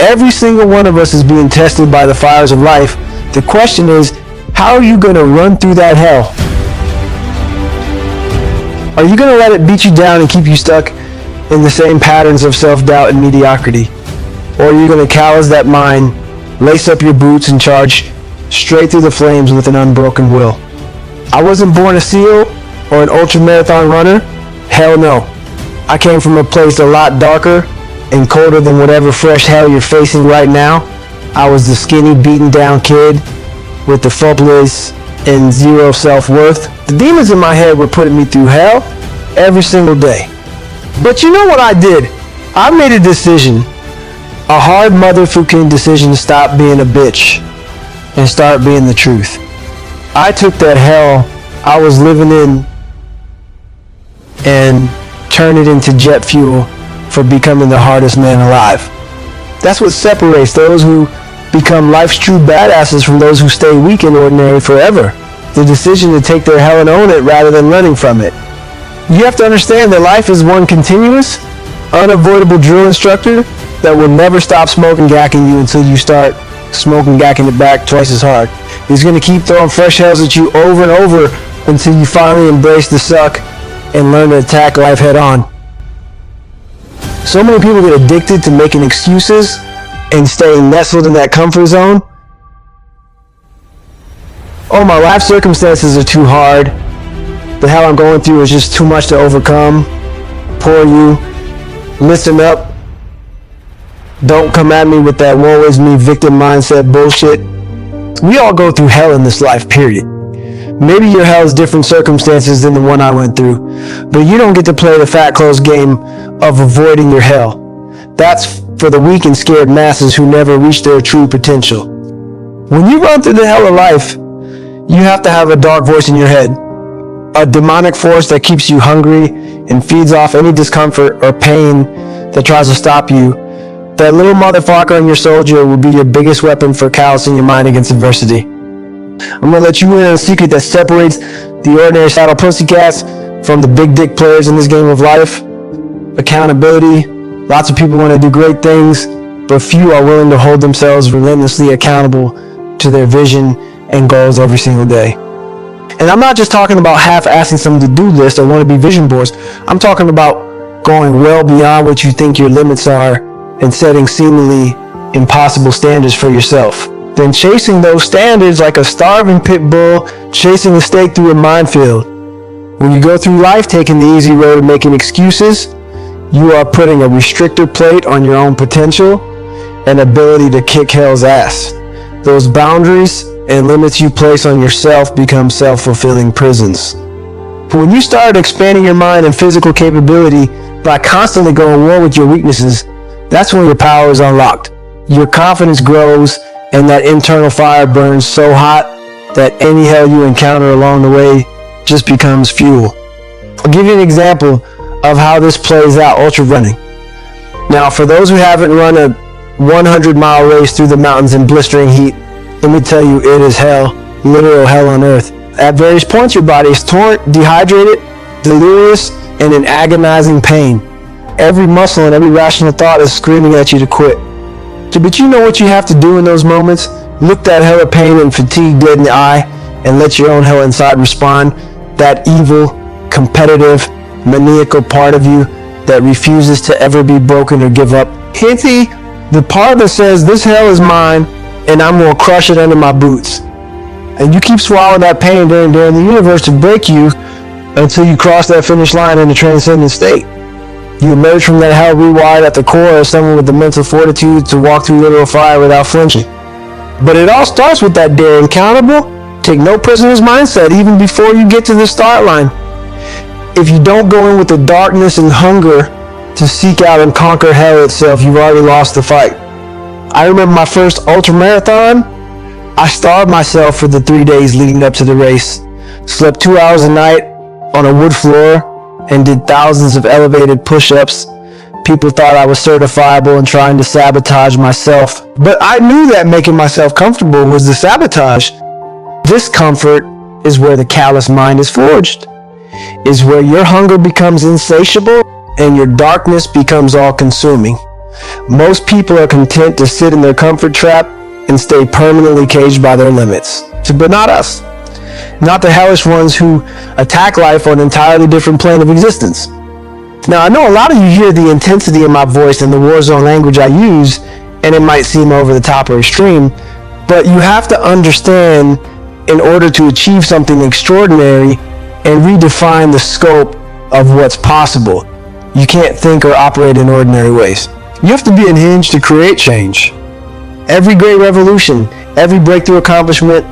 Every single one of us is being tested by the fires of life. The question is, how are you going to run through that hell? Are you going to let it beat you down and keep you stuck in the same patterns of self-doubt and mediocrity? Or are you going to callous that mind, lace up your boots, and charge straight through the flames with an unbroken will? I wasn't born a SEAL or an ultra-marathon runner. Hell no. I came from a place a lot darker and colder than whatever fresh hell you're facing right now. I was the skinny, beaten down kid with the fumblers and zero self-worth. The demons in my head were putting me through hell every single day. But you know what I did? I made a decision. A hard motherfucking decision to stop being a bitch and start being the truth. I took that hell I was living in and turned it into jet fuel for becoming the hardest man alive. That's what separates those who become life's true badasses from those who stay weak and ordinary forever. The decision to take their hell and own it rather than running from it. You have to understand that life is one continuous, unavoidable drill instructor that will never stop smoking gacking you until you start smoking gacking it back twice as hard. He's going to keep throwing fresh hells at you over and over until you finally embrace the suck and learn to attack life head on. So many people get addicted to making excuses and staying nestled in that comfort zone. Oh, my life circumstances are too hard. The hell I'm going through is just too much to overcome. Poor you. Listen up. Don't come at me with that woe is me victim mindset bullshit. We all go through hell in this life, period. Maybe your hell is different circumstances than the one I went through, but you don't get to play the fat closed game of avoiding your hell. That's for the weak and scared masses who never reach their true potential. When you run through the hell of life, you have to have a dark voice in your head. A demonic force that keeps you hungry and feeds off any discomfort or pain that tries to stop you. That little motherfucker in your soldier will be your biggest weapon for callousing your mind against adversity. I'm gonna let you in on a secret that separates the ordinary saddle pussycats from the big dick players in this game of life. Accountability. Lots of people want to do great things, but few are willing to hold themselves relentlessly accountable to their vision and goals every single day. And I'm not just talking about half-assing some to-do list or wanna-be vision boards. I'm talking about going well beyond what you think your limits are and setting seemingly impossible standards for yourself. Then chasing those standards like a starving pit bull chasing a stake through a minefield. When you go through life taking the easy road of making excuses, you are putting a restrictor plate on your own potential and ability to kick hell's ass. Those boundaries and limits you place on yourself become self-fulfilling prisons. But when you start expanding your mind and physical capability by constantly going to war with your weaknesses, that's when your power is unlocked. Your confidence grows and that internal fire burns so hot that any hell you encounter along the way just becomes fuel. I'll give you an example of how this plays out ultra running. Now, for those who haven't run a 100-mile race through the mountains in blistering heat, let me tell you, it is hell, literal hell on earth. At various points, your body is torn, dehydrated, delirious, and in agonizing pain. Every muscle and every rational thought is screaming at you to quit. But you know what you have to do in those moments? Look that hell of pain and fatigue dead in the eye and let your own hell inside respond. That evil, competitive, maniacal part of you that refuses to ever be broken or give up. Hinty, the part that says this hell is mine and I'm going to crush it under my boots. And you keep swallowing that pain during the universe to break you until you cross that finish line in a transcendent state. You emerge from that hell rewired at the core as someone with the mental fortitude to walk through literal fire without flinching. But it all starts with that daring, accountable, take no prisoners mindset even before you get to the start line. If you don't go in with the darkness and hunger to seek out and conquer hell itself, you've already lost the fight. I remember my first ultra marathon. I starved myself for the 3 days leading up to the race. Slept 2 hours a night on a wood floor and did thousands of elevated push-ups. People thought I was certifiable and trying to sabotage myself. But I knew that making myself comfortable was the sabotage. Discomfort is where the callous mind is forged. Is where your hunger becomes insatiable and your darkness becomes all-consuming. Most people are content to sit in their comfort trap and stay permanently caged by their limits. But not us. Not the hellish ones who attack life on an entirely different plane of existence. Now, I know a lot of you hear the intensity in my voice and the war zone language I use, and it might seem over the top or extreme, but you have to understand, in order to achieve something extraordinary and redefine the scope of what's possible, you can't think or operate in ordinary ways. You have to be unhinged to create change. Every great revolution, every breakthrough accomplishment,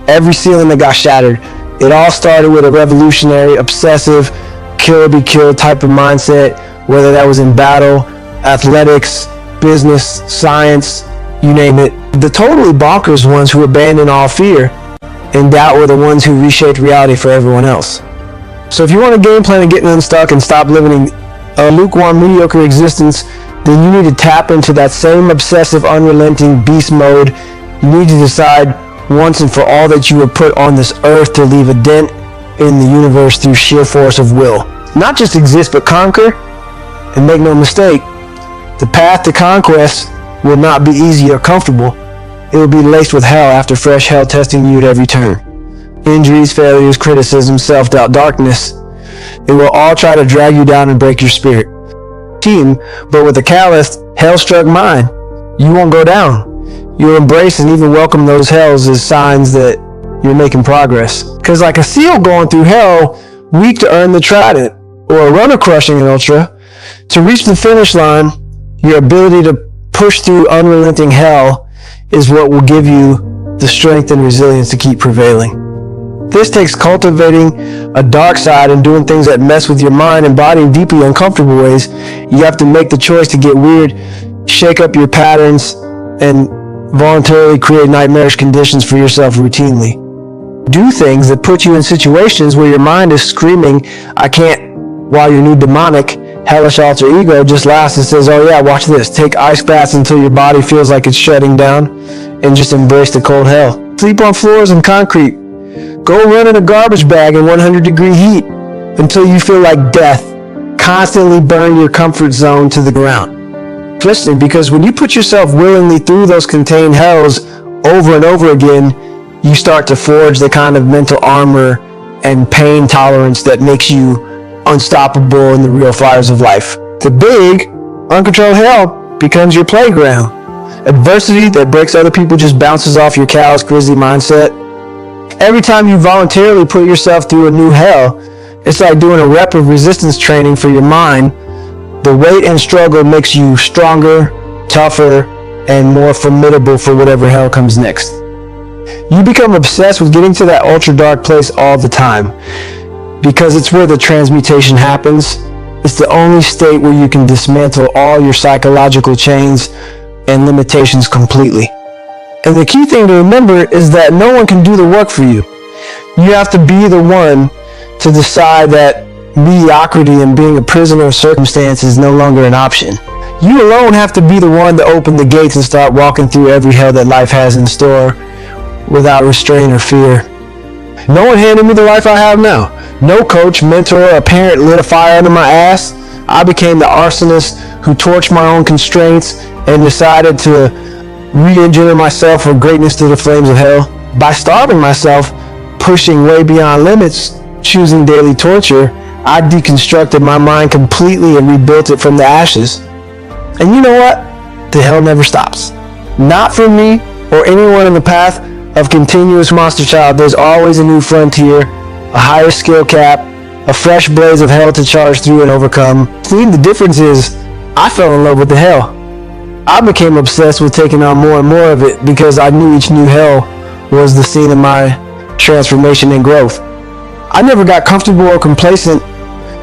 every ceiling that got shattered, it all started with a revolutionary, obsessive, kill or be killed type of mindset, whether that was in battle, athletics, business, science, you name it. The totally bonkers ones who abandoned all fear and doubt were the ones who reshaped reality for everyone else. So if you want a game plan of getting unstuck and stop living a lukewarm, mediocre existence, then you need to tap into that same obsessive, unrelenting beast mode. You need to decide once and for all that you were put on this earth to leave a dent in the universe through sheer force of will. Not just exist, but conquer. And make no mistake, the path to conquest will not be easy or comfortable. It will be laced with hell after fresh hell testing you at every turn. Injuries, failures, criticism, self-doubt, darkness. It will all try to drag you down and break your spirit. But with a calloused, hell-struck mind, you won't go down. You'll embrace and even welcome those hells as signs that you're making progress. Because like a seal going through hell, weak to earn the trident, or a runner crushing an ultra, to reach the finish line, your ability to push through unrelenting hell is what will give you the strength and resilience to keep prevailing. This takes cultivating a dark side and doing things that mess with your mind and body in deeply uncomfortable ways. You have to make the choice to get weird, shake up your patterns, and voluntarily create nightmarish conditions for yourself routinely. Do things that put you in situations where your mind is screaming, I can't, while your new demonic, hellish alter ego just laughs and says, oh yeah, watch this. Take ice baths until your body feels like it's shutting down and just embrace the cold hell. Sleep on floors and concrete. Go run in a garbage bag in 100-degree heat until you feel like death. Constantly burn your comfort zone to the ground. Especially because when you put yourself willingly through those contained hells over and over again, you start to forge the kind of mental armor and pain tolerance that makes you unstoppable in the real fires of life. The big, uncontrolled hell becomes your playground. Adversity that breaks other people just bounces off your callous, grisly mindset. Every time you voluntarily put yourself through a new hell, it's like doing a rep of resistance training for your mind. The weight and struggle makes you stronger, tougher, and more formidable for whatever hell comes next. You become obsessed with getting to that ultra dark place all the time because it's where the transmutation happens. It's the only state where you can dismantle all your psychological chains and limitations completely. And the key thing to remember is that no one can do the work for you. You have to be the one to decide that mediocrity and being a prisoner of circumstance is no longer an option. You alone have to be the one to open the gates and start walking through every hell that life has in store without restraint or fear. No one handed me the life I have now. No coach, mentor, or parent lit a fire under my ass. I became the arsonist who torched my own constraints and decided to re-engineer myself for greatness to the flames of hell. By starving myself, pushing way beyond limits, choosing daily torture, I deconstructed my mind completely and rebuilt it from the ashes. And you know what? The hell never stops. Not for me or anyone in the path of continuous monster child. There's always a new frontier, a higher skill cap, a fresh blaze of hell to charge through and overcome. See, the difference is I fell in love with the hell. I became obsessed with taking on more and more of it because I knew each new hell was the scene of my transformation and growth. I never got comfortable or complacent,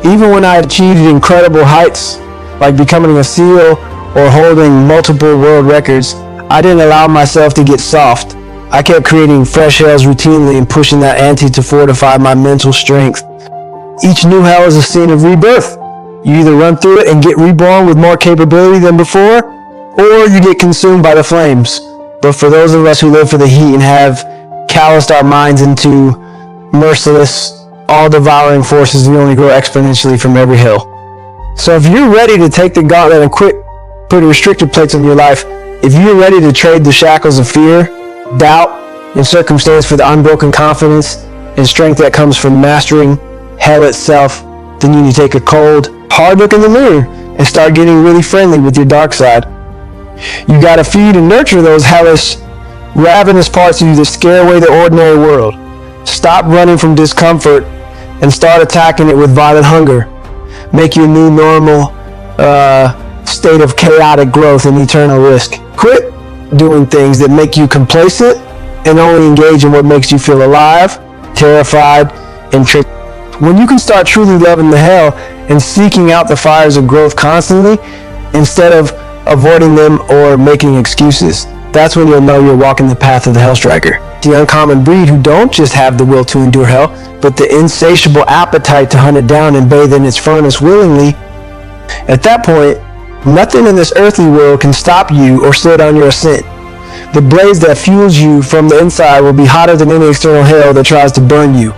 even when I achieved incredible heights, like becoming a SEAL or holding multiple world records. I didn't allow myself to get soft. I kept creating fresh hells routinely and pushing that ante to fortify my mental strength. Each new hell is a scene of rebirth. You either run through it and get reborn with more capability than before, or you get consumed by the flames. But for those of us who live for the heat and have calloused our minds into merciless, all-devouring forces, we only grow exponentially from every hill. So if you're ready to take the gauntlet and quit put restrictive plates on your life. If you're ready to trade the shackles of fear, doubt, and circumstance for the unbroken confidence and strength that comes from mastering hell itself, then you need to take a cold, hard look in the mirror and start getting really friendly with your dark side. You gotta feed and nurture those hellish, ravenous parts of you that scare away the ordinary world. Stop running from discomfort and start attacking it with violent hunger. Make your new normal state of chaotic growth and eternal risk. Quit doing things that make you complacent and only engage in what makes you feel alive, terrified, and tricked. When you can start truly loving the hell and seeking out the fires of growth constantly instead of avoiding them or making excuses, that's when you'll know you're walking the path of the Hell Striker. The uncommon breed who don't just have the will to endure hell, but the insatiable appetite to hunt it down and bathe in its furnace willingly. At that point, nothing in this earthly world can stop you or slow down your ascent. The blaze that fuels you from the inside will be hotter than any external hell that tries to burn you.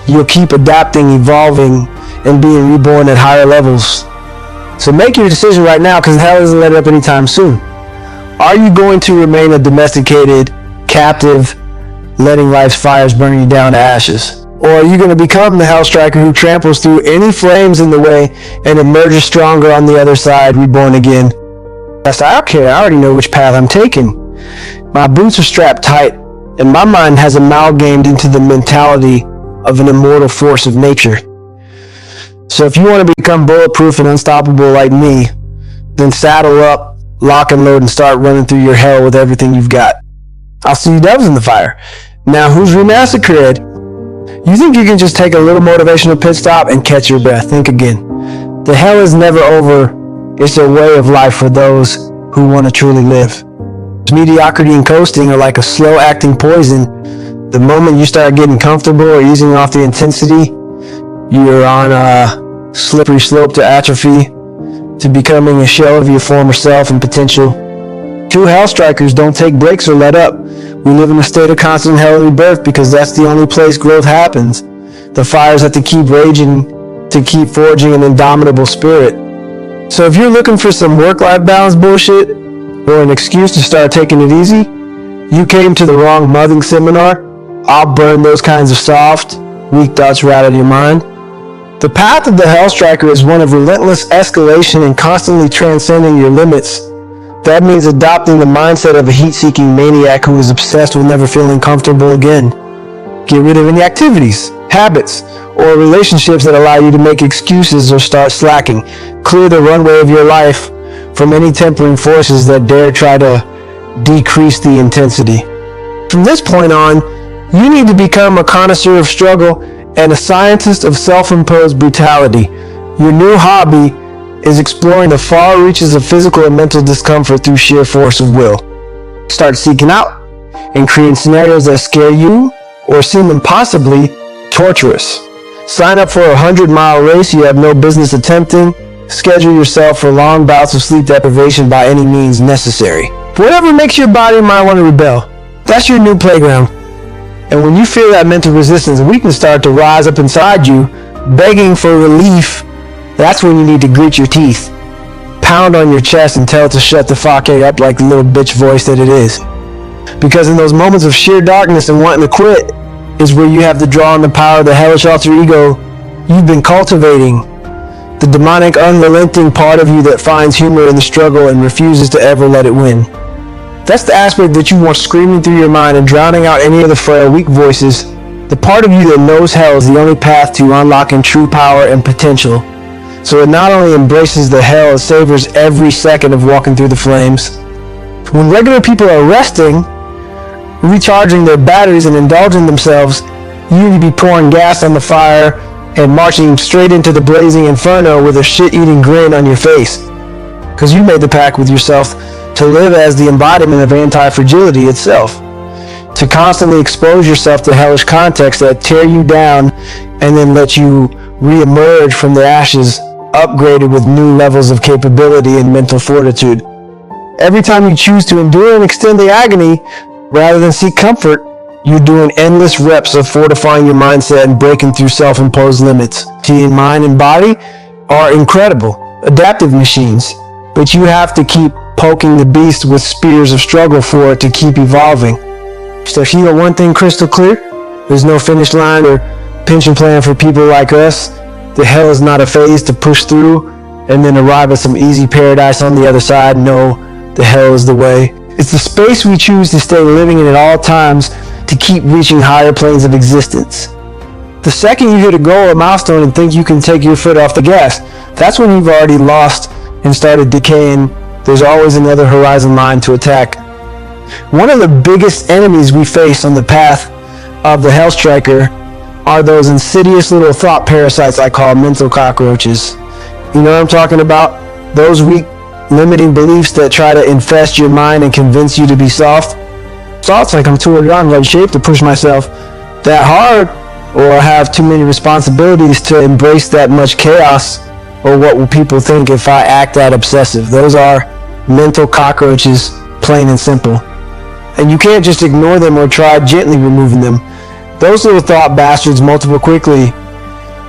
You'll keep adapting, evolving, and being reborn at higher levels. So make your decision right now, because hell isn't letting up anytime soon. Are you going to remain a domesticated, captive, letting life's fires burn you down to ashes? Or are you going to become the Hell Striker who tramples through any flames in the way and emerges stronger on the other side, reborn again? I don't care. I already know which path I'm taking. My boots are strapped tight, and my mind has amalgamated into the mentality of an immortal force of nature. So if you want to become bulletproof and unstoppable like me, then saddle up, lock and load, and start running through your hell with everything you've got. I'll see you devils in the fire. Now, who's remassacred? You think you can just take a little motivational pit stop and catch your breath? Think again. The hell is never over. It's a way of life for those who want to truly live. Mediocrity and coasting are like a slow-acting poison. The moment you start getting comfortable or easing off the intensity, you're on a slippery slope to atrophy, to becoming a shell of your former self and potential. True Hell Strikers don't take breaks or let up. We live in a state of constant hell rebirth because that's the only place growth happens. The fires have to keep raging to keep forging an indomitable spirit. So if you're looking for some work-life balance bullshit or an excuse to start taking it easy, you came to the wrong mothing seminar. I'll burn those kinds of soft, weak thoughts right out of your mind. The path of the Hell Striker is one of relentless escalation and constantly transcending your limits. That means adopting the mindset of a heat-seeking maniac who is obsessed with never feeling comfortable again. Get rid of any activities, habits, or relationships that allow you to make excuses or start slacking. Clear the runway of your life from any tempering forces that dare try to decrease the intensity. From this point on, you need to become a connoisseur of struggle and a scientist of self-imposed brutality. Your new hobby is exploring the far reaches of physical and mental discomfort through sheer force of will. Start seeking out and creating scenarios that scare you or seem impossibly torturous. Sign up for a 100-mile race you have no business attempting. Schedule yourself for long bouts of sleep deprivation by any means necessary. Whatever makes your body and mind want to rebel, that's your new playground. And when you feel that mental resistance and weakness start to rise up inside you, begging for relief, that's when you need to grit your teeth, pound on your chest and tell it to shut the fuck up like the little bitch voice that it is. Because in those moments of sheer darkness and wanting to quit is where you have to draw on the power of the hellish alter ego you've been cultivating, the demonic unrelenting part of you that finds humor in the struggle and refuses to ever let it win. That's the aspect that you want screaming through your mind and drowning out any of the frail, weak voices. The part of you that knows hell is the only path to unlocking true power and potential. So it not only embraces the hell, it savors every second of walking through the flames. When regular people are resting, recharging their batteries and indulging themselves, you need to be pouring gas on the fire and marching straight into the blazing inferno with a shit-eating grin on your face. Because you made the pact with yourself to live as the embodiment of anti-fragility itself. To constantly expose yourself to hellish contexts that tear you down and then let you re-emerge from the ashes, upgraded with new levels of capability and mental fortitude. Every time you choose to endure and extend the agony, rather than seek comfort, you're doing endless reps of fortifying your mindset and breaking through self-imposed limits. Your mind and body are incredible, adaptive machines, but you have to keep poking the beast with spears of struggle for it to keep evolving. So if you know one thing crystal clear, there's no finish line or pension plan for people like us. The hell is not a phase to push through and then arrive at some easy paradise on the other side. No, the hell is the way. It's the space we choose to stay living in at all times to keep reaching higher planes of existence. The second you hit a goal or milestone and think you can take your foot off the gas, that's when you've already lost and started decaying. There's always another horizon line to attack. One of the biggest enemies we face on the path of the Hell Striker are those insidious little thought parasites I call mental cockroaches. You know what I'm talking about? Those weak, limiting beliefs that try to infest your mind and convince you to be soft. Thoughts like I'm too in right shape to push myself that hard, or have too many responsibilities to embrace that much chaos, or what will people think if I act that obsessive. Those are mental cockroaches, plain and simple. And you can't just ignore them or try gently removing them. Those little thought bastards multiply quickly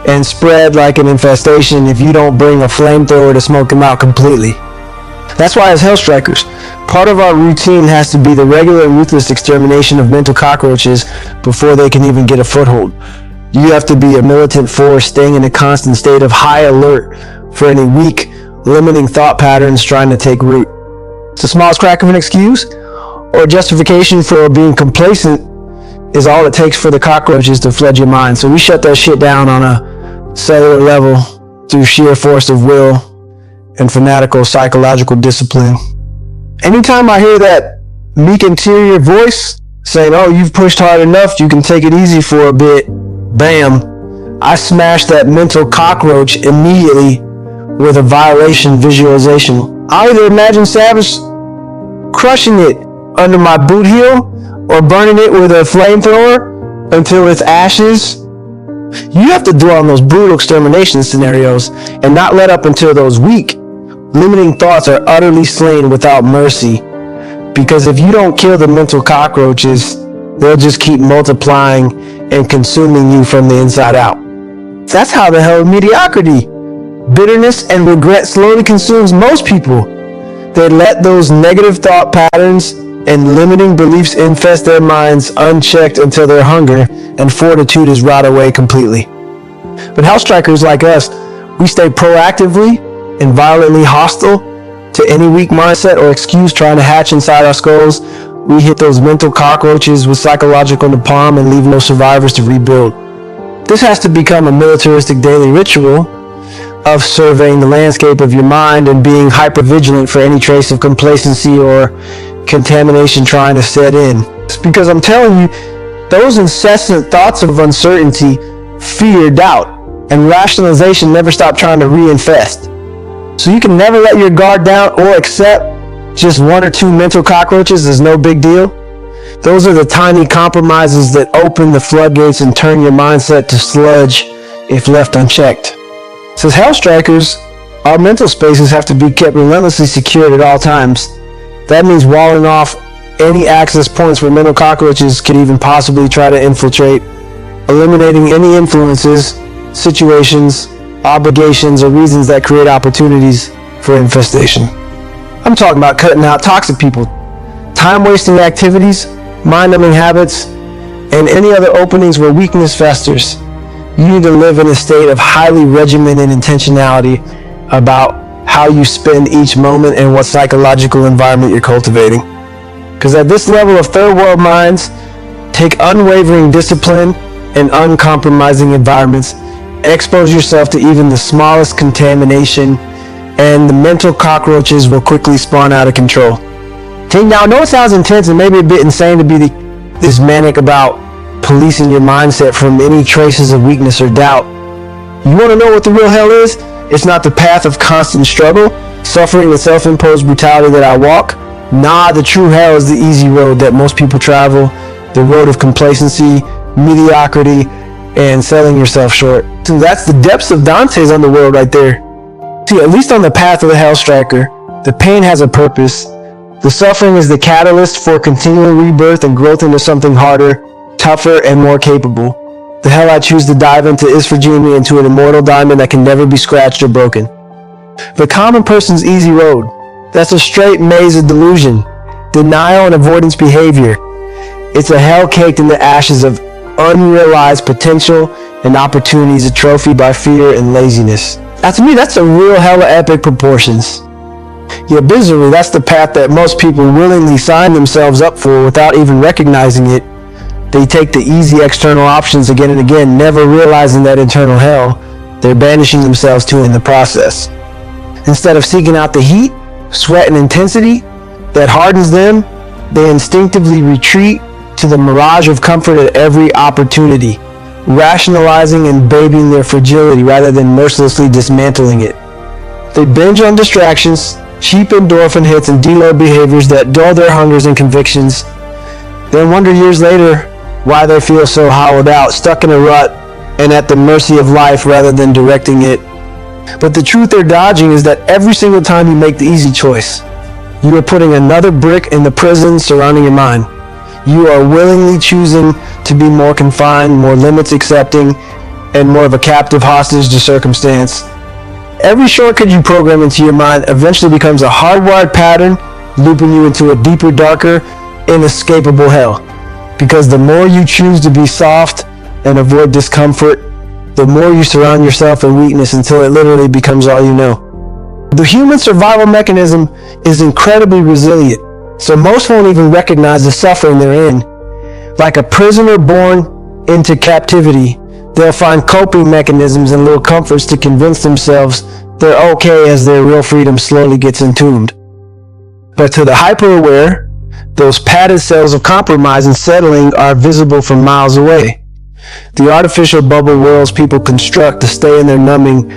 and spread like an infestation if you don't bring a flamethrower to smoke them out completely. That's why as Hell Strikers, part of our routine has to be the regular and ruthless extermination of mental cockroaches before they can even get a foothold. You have to be a militant force staying in a constant state of high alert for any weak, limiting thought patterns trying to take root. It's the smallest crack of an excuse or justification for being complacent is all it takes for the cockroaches to flood your mind. So we shut that shit down on a cellular level through sheer force of will and fanatical psychological discipline. Anytime I hear that meek interior voice saying, oh, you've pushed hard enough, you can take it easy for a bit, bam, I smash that mental cockroach immediately with a violation visualization. I either imagine Savage crushing it under my boot heel or burning it with a flamethrower until it's ashes. You have to dwell on those brutal extermination scenarios and not let up until those weak, limiting thoughts are utterly slain without mercy. Because if you don't kill the mental cockroaches, they'll just keep multiplying and consuming you from the inside out. That's how the hell mediocrity, bitterness, and regret slowly consumes most people. They let those negative thought patterns and limiting beliefs infest their minds unchecked until their hunger and fortitude is rot away completely. But Hell Strikers like us, we stay proactively and violently hostile to any weak mindset or excuse trying to hatch inside our skulls. We hit those mental cockroaches with psychological napalm and leave no survivors to rebuild. This has to become a militaristic daily ritual of surveying the landscape of your mind and being hypervigilant for any trace of complacency or contamination trying to set in. It's because I'm telling you, those incessant thoughts of uncertainty, fear, doubt, and rationalization never stop trying to reinfest. So you can never let your guard down or accept just one or two mental cockroaches as no big deal. Those are the tiny compromises that open the floodgates and turn your mindset to sludge if left unchecked. So as Hell Strikers, our mental spaces have to be kept relentlessly secured at all times. That means walling off any access points where mental cockroaches could even possibly try to infiltrate, eliminating any influences, situations, obligations, or reasons that create opportunities for infestation. I'm talking about cutting out toxic people, time-wasting activities, mind-numbing habits, and any other openings where weakness festers. You need to live in a state of highly regimented intentionality about how you spend each moment and what psychological environment you're cultivating. Because at this level of third world minds, take unwavering discipline and uncompromising environments, expose yourself to even the smallest contamination, and the mental cockroaches will quickly spawn out of control. Now, I know it sounds intense and maybe a bit insane to be this manic about policing your mindset from any traces of weakness or doubt. You want to know what the real hell is? It's not the path of constant struggle, suffering, and self-imposed brutality that I walk. Nah, the true hell is the easy road that most people travel, the road of complacency, mediocrity, and selling yourself short. So that's the depths of Dante's underworld right there. See, at least on the path of the Hell Striker, the pain has a purpose. The suffering is the catalyst for continual rebirth and growth into something harder, tougher, and more capable. The hell I choose to dive into is for into an immortal diamond that can never be scratched or broken. The common person's easy road, That's a straight maze of delusion, denial and avoidance behavior. It's a hell caked in the ashes of unrealized potential and opportunities atrophied by fear and laziness. Now to me, that's a real hella epic proportions. Yet bizarrely, that's the path that most people willingly sign themselves up for without even recognizing it. They take the easy external options again and again, never realizing that internal hell they're banishing themselves to in the process. Instead of seeking out the heat, sweat, and intensity that hardens them, they instinctively retreat to the mirage of comfort at every opportunity, rationalizing and babying their fragility rather than mercilessly dismantling it. They binge on distractions, cheap endorphin hits, and deload behaviors that dull their hungers and convictions, then wonder years later why they feel so hollowed out, stuck in a rut, and at the mercy of life rather than directing it. But the truth they're dodging is that every single time you make the easy choice, you are putting another brick in the prison surrounding your mind. You are willingly choosing to be more confined, more limits accepting, and more of a captive hostage to circumstance. Every shortcut you program into your mind eventually becomes a hardwired pattern, looping you into a deeper, darker, inescapable hell. Because the more you choose to be soft and avoid discomfort, the more you surround yourself in weakness until it literally becomes all you know. The human survival mechanism is incredibly resilient, so most won't even recognize the suffering they're in. Like a prisoner born into captivity, they'll find coping mechanisms and little comforts to convince themselves they're okay as their real freedom slowly gets entombed. But to the hyper-aware, those padded cells of compromise and settling are visible from miles away. The artificial bubble worlds people construct to stay in their numbing,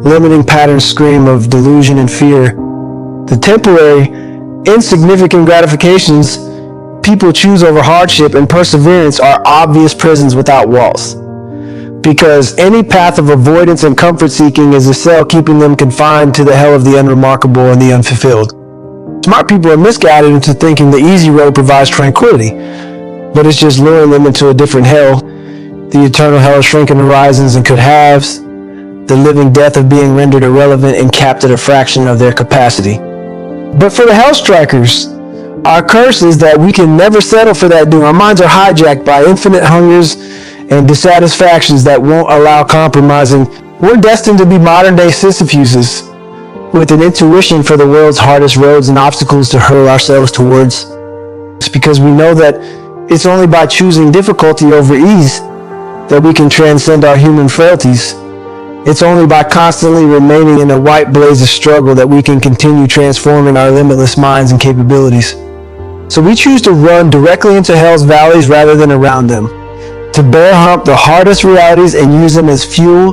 limiting pattern scream of delusion and fear. The temporary, insignificant gratifications people choose over hardship and perseverance are obvious prisons without walls. Because any path of avoidance and comfort seeking is a cell keeping them confined to the hell of the unremarkable and the unfulfilled. Smart people are misguided into thinking the easy road provides tranquility, but it's just luring them into a different hell, the eternal hell of shrinking horizons and could-haves, the living death of being rendered irrelevant and capped at a fraction of their capacity. But for the hell strikers, our curse is that we can never settle for that doom. Our minds are hijacked by infinite hungers and dissatisfactions that won't allow compromising. We're destined to be modern-day Sisyphuses, with an intuition for the world's hardest roads and obstacles to hurl ourselves towards. It's because we know that it's only by choosing difficulty over ease that we can transcend our human frailties. It's only by constantly remaining in a white blaze of struggle that we can continue transforming our limitless minds and capabilities. So we choose to run directly into hell's valleys rather than around them, to bear hump the hardest realities and use them as fuel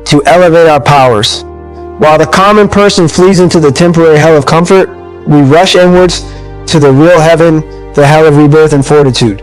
to elevate our powers. While the common person flees into the temporary hell of comfort, we rush inwards to the real heaven, the hell of rebirth and fortitude.